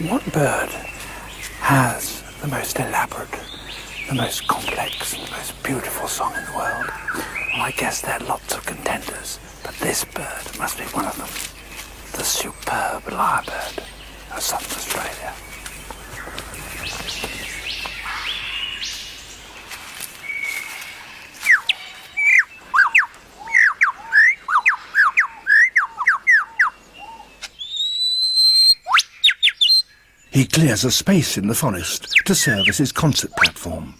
What bird has the most elaborate, the most complex, and the most beautiful song in the world? Well, I guess there are lots of contenders, but this bird must be one of them. The superb lyrebird of southern Australia. He clears a space in the forest to serve as his concert platform.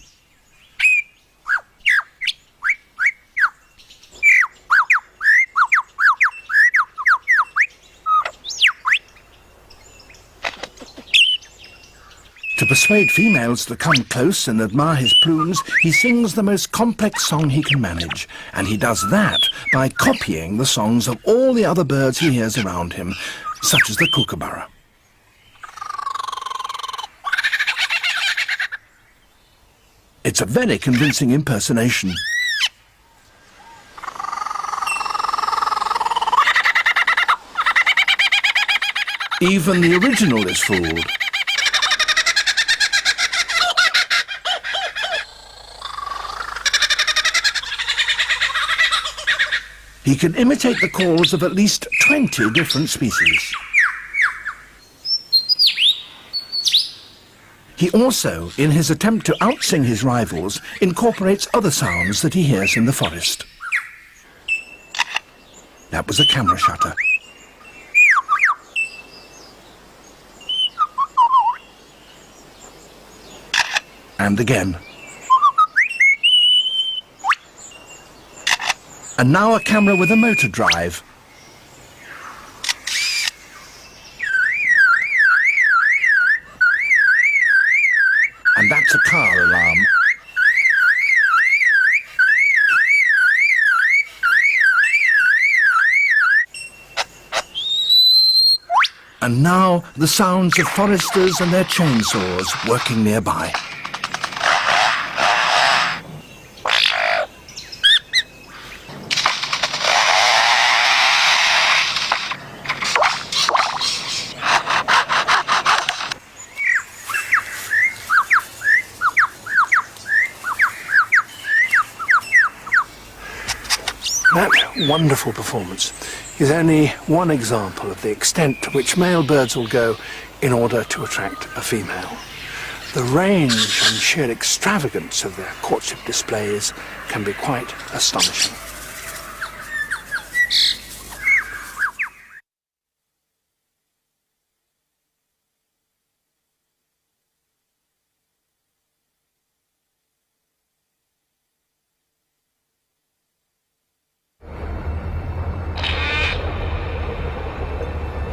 To persuade females to come close and admire his plumes, he sings the most complex song he can manage, and he does that by copying the songs of all the other birds he hears around him, such as the kookaburra. It's a very convincing impersonation. Even the original is fooled. He can imitate the calls of at least 20 different species. He also, in his attempt to outsing his rivals, incorporates other sounds that he hears in the forest. That was a camera shutter. And again. And now a camera with a motor drive. And that's a car alarm. And now the sounds of foresters and their chainsaws working nearby. That wonderful performance is only one example of the extent to which male birds will go in order to attract a female. The range and sheer extravagance of their courtship displays can be quite astonishing.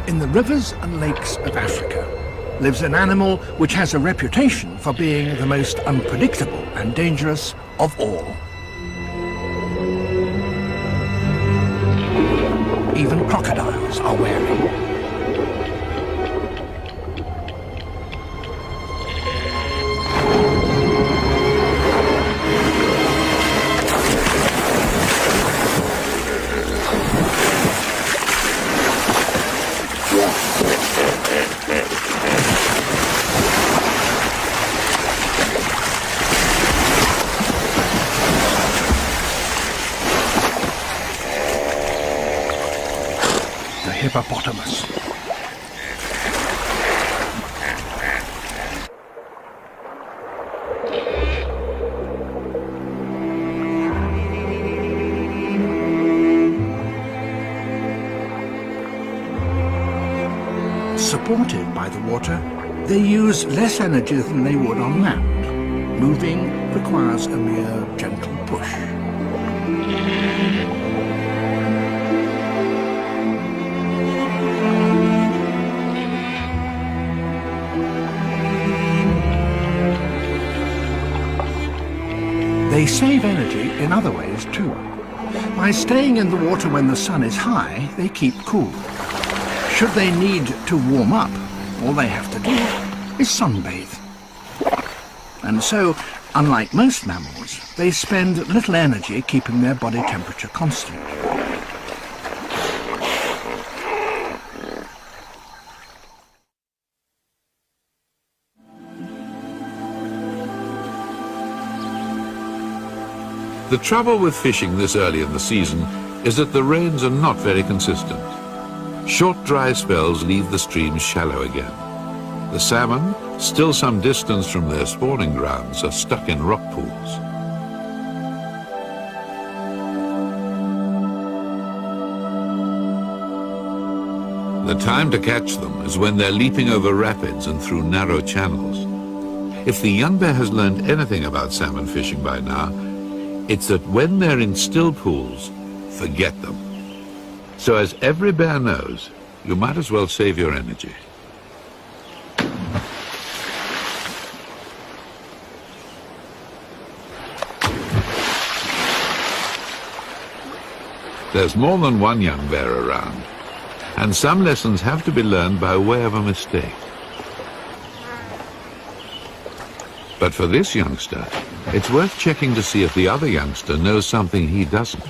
In the rivers and lakes of Africa lives an animal which has a reputation for being the most unpredictable and dangerous of all. Even crocodiles are wary. Hippopotamus. Supported by the water, they use less energy than they would on land. Moving requires a mere gentle push. They save energy in other ways too. By staying in the water when the sun is high, they keep cool. Should they need to warm up, all they have to do is sunbathe. And so, unlike most mammals, they spend little energy keeping their body temperature constant. The trouble with fishing this early in the season is that the rains are not very consistent. Short dry spells leave the streams shallow again. The salmon, still some distance from their spawning grounds, are stuck in rock pools. The time to catch them is when they're leaping over rapids and through narrow channels. If the young bear has learned anything about salmon fishing by now, it's that when they're in still pools, forget them. So as every bear knows, you might as well save your energy. There's more than one young bear around, and some lessons have to be learned by way of a mistake. But for this youngster, it's worth checking to see if the other youngster knows something he doesn't.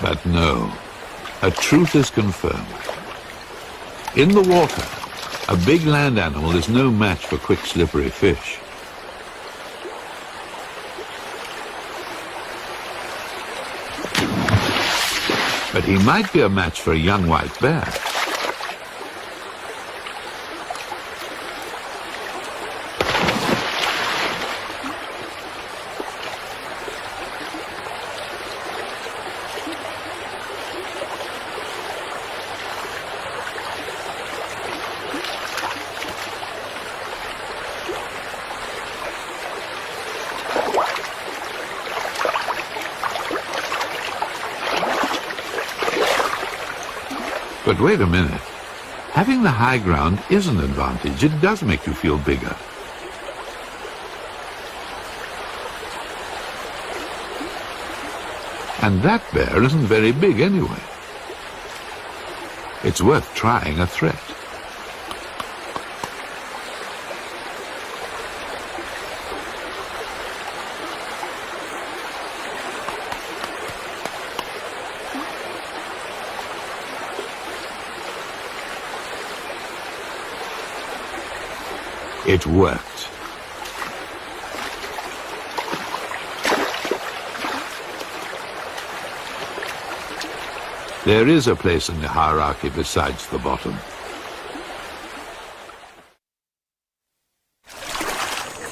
But no, a truth is confirmed. In the water, a big land animal is no match for quick, slippery fish. But he might be a match for a young white bear. But wait a minute. Having the high ground is an advantage. It does make you feel bigger. And that bear isn't very big anyway. It's worth trying a threat. It worked. There is a place in the hierarchy besides the bottom.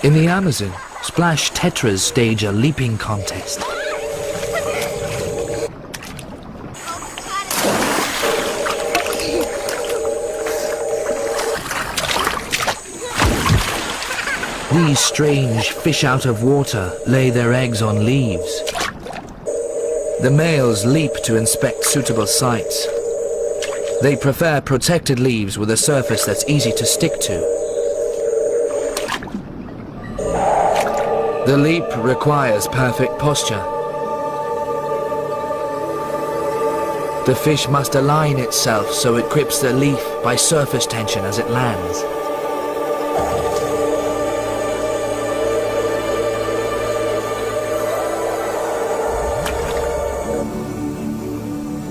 In the Amazon, splash tetras stage a leaping contest. These strange fish out of water lay their eggs on leaves. The males leap to inspect suitable sites. They prefer protected leaves with a surface that's easy to stick to. The leap requires perfect posture. The fish must align itself so it grips the leaf by surface tension as it lands.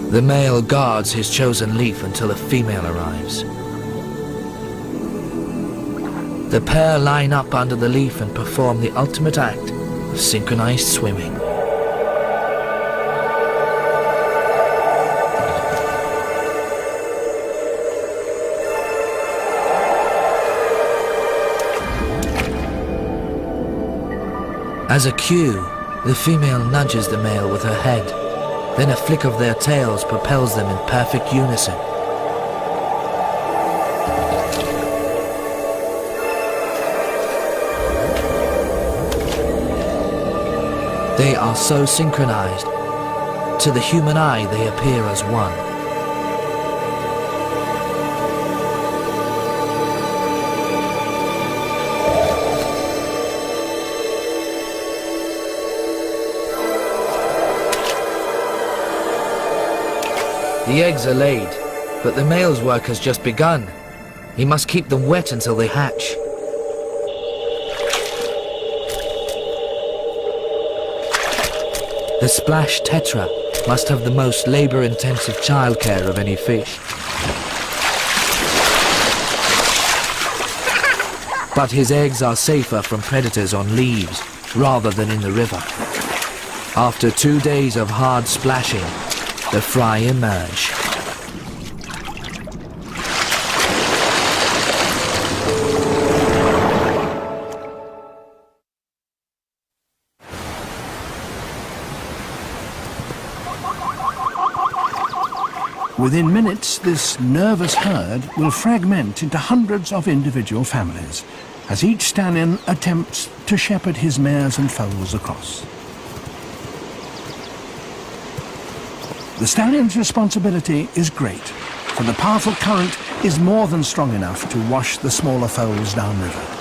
The male guards his chosen leaf until a female arrives. The pair line up under the leaf and perform the ultimate act of synchronized swimming. As a cue, the female nudges the male with her head. Then a flick of their tails propels them in perfect unison. They are so synchronized, to the human eye they appear as one. The eggs are laid, but the male's work has just begun. He must keep them wet until they hatch. The splash tetra must have the most labor-intensive childcare of any fish. But his eggs are safer from predators on leaves rather than in the river. After 2 days of hard splashing, the fry emerge. Within minutes, this nervous herd will fragment into hundreds of individual families, as each stallion attempts to shepherd his mares and foals across. The stallion's responsibility is great, for the powerful current is more than strong enough to wash the smaller foals downriver.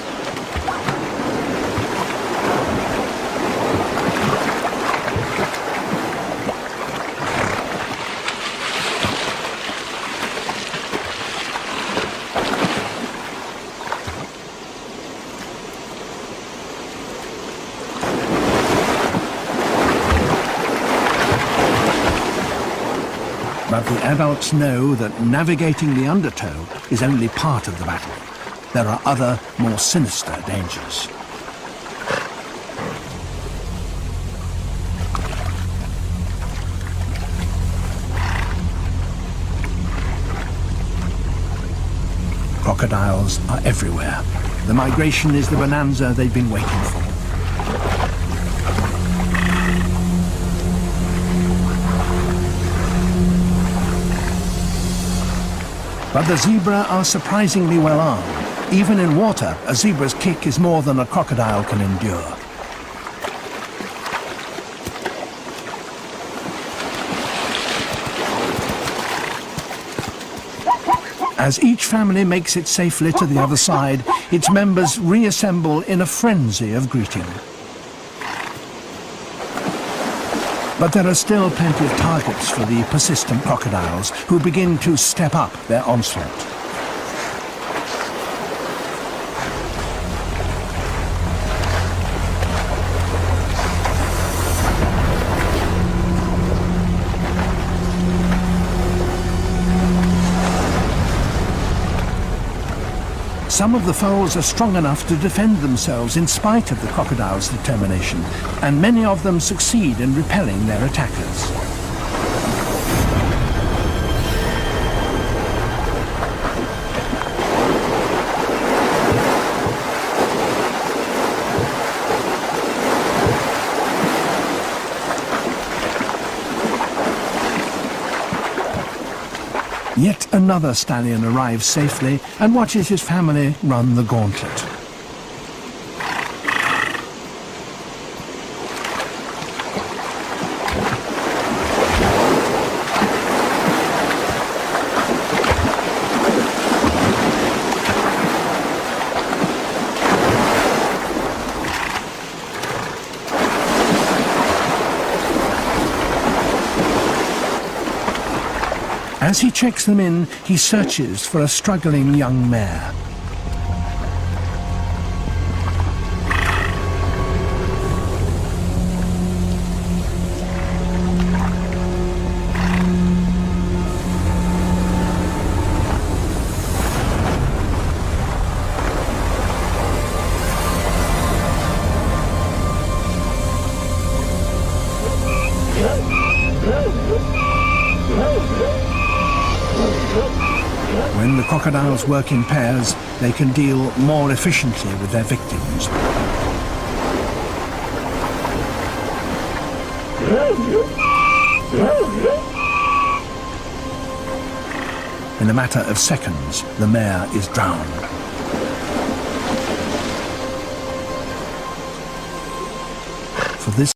But the adults know that navigating the undertow is only part of the battle. There are other, more sinister dangers. Crocodiles are everywhere. The migration is the bonanza they've been waiting for. But the zebra are surprisingly well armed. Even in water, a zebra's kick is more than a crocodile can endure. As each family makes it safely to the other side, its members reassemble in a frenzy of greeting. But there are still plenty of targets for the persistent crocodiles, who begin to step up their onslaught. Some of the foals are strong enough to defend themselves in spite of the crocodile's determination, and many of them succeed in repelling their attackers. Yet another stallion arrives safely and watches his family run the gauntlet. As he checks them in, he searches for a struggling young mare. When the crocodiles work in pairs, they can deal more efficiently with their victims. In a matter of seconds, the mare is drowned. For this